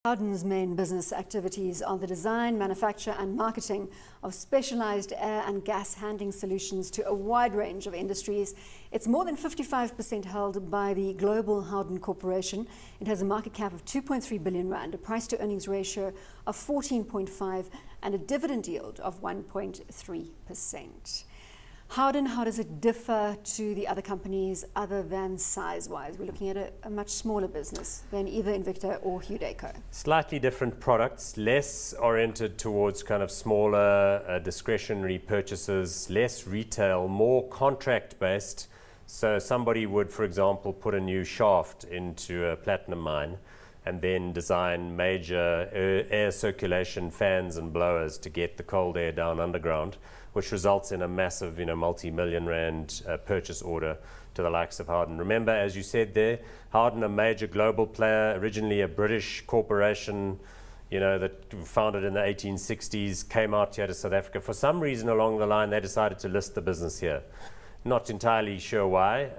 Howden's main business activities are the design, manufacture and marketing of specialised air and gas handling solutions to a wide range of industries. It's more than 55% held by the global Howden Corporation. It has a market cap of 2.3 billion rand, a price to earnings ratio of 14.5 and a dividend yield of 1.3%. Howden, how does it differ to the other companies other than size-wise? We're looking at a much smaller business than either Invicta or Howden. Slightly different products, less oriented towards kind of smaller discretionary purchases, less retail, more contract-based. So somebody would, for example, put a new shaft into a platinum mine and then design major air circulation fans and blowers to get the cold air down underground, which results in a massive, multi-million rand purchase order to the likes of Howden. Remember, as you said there, Howden, a major global player, originally a British corporation, that founded in the 1860s, came out here to South Africa. For some reason along the line, they decided to list the business here. Not entirely sure why.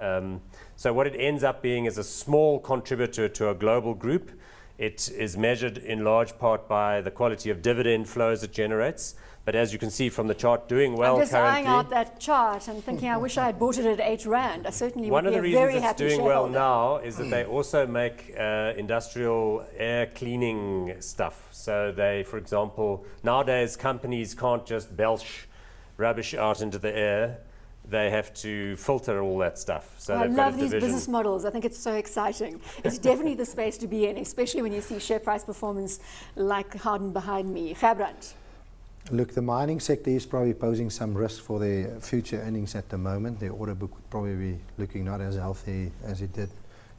So what it ends up being is a small contributor to a global group. It is measured in large part by the quality of dividend flows it generates. But as you can see from the chart, doing well currently. I'm just eyeing out that chart and thinking, I wish I had bought it at 8 rand. I certainly would be a very happy shareholder. One of the reasons it's doing well now is that they also make industrial air cleaning stuff. So they, for example, nowadays companies can't just belch rubbish out into the air. They have to filter all that stuff. So I love these business models. I think it's so exciting. It's definitely the space to be in, especially when you see share price performance like Howden behind me. Gabrand. Look, the mining sector is probably posing some risk for their future earnings at the moment. Their order book would probably be looking not as healthy as it did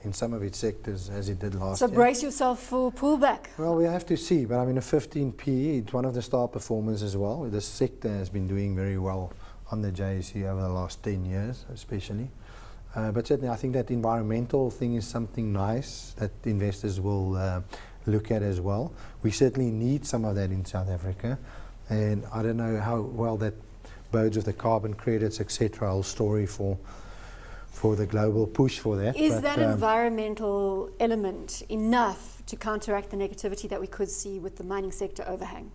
in some of its sectors as it did last year. So brace yourself for pullback. Well, we have to see, but I mean a 15 PE, it's one of the star performers as well. This sector has been doing very well on the JSE over the last 10 years especially. But certainly I think that environmental thing is something nice that investors will look at as well. We certainly need some of that in South Africa. And I don't know how well that bodes with the carbon credits, etc. Whole story for the global push for that. Is that environmental element enough to counteract the negativity that we could see with the mining sector overhang?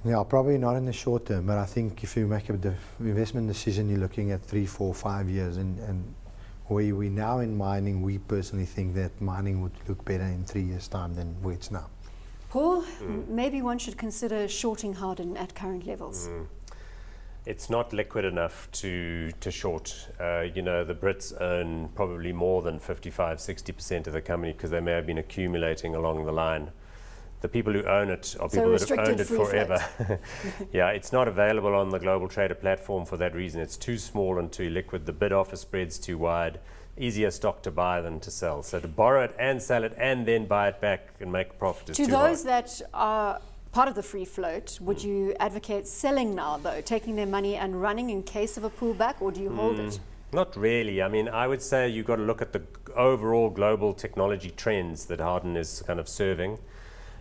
Yeah, probably not in the short term, but I think if you make the investment decision, you're looking at 3, 4, 5 years. And where we're now in mining, we personally think that mining would look better in 3 years' time than where it's now. Paul, maybe one should consider shorting Howden at current levels. It's not liquid enough to short. The Brits own probably more than 55-60% of the company because they may have been accumulating along the line. The people who own it are people that have owned it forever. Yeah, it's not available on the global trader platform for that reason. It's too small and too liquid. The bid-offer spread's too wide. Easier stock to buy than to sell. So to borrow it and sell it and then buy it back and make a profit is too hard. To those that are part of the free float, would you advocate selling now though, taking their money and running in case of a pullback, or do you hold it? Not really. I mean, I would say you've got to look at the overall global technology trends that Howden is kind of serving.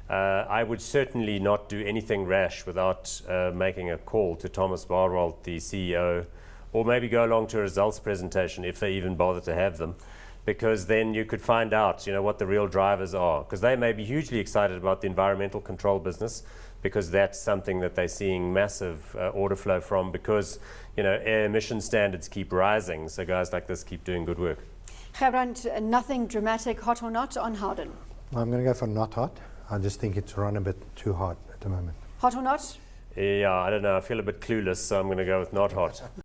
I would certainly not do anything rash without making a call to Thomas Barwald, the CEO, or maybe go along to a results presentation if they even bother to have them, because then you could find out, what the real drivers are, because they may be hugely excited about the environmental control business, because that's something that they're seeing massive order flow from, because air emission standards keep rising, so guys like this keep doing good work. Gabrand, nothing dramatic, hot or not, on Howden? I'm going to go for not hot. I just think it's run a bit too hot at the moment. Hot or not? Yeah, I don't know. I feel a bit clueless, so I'm going to go with not hot.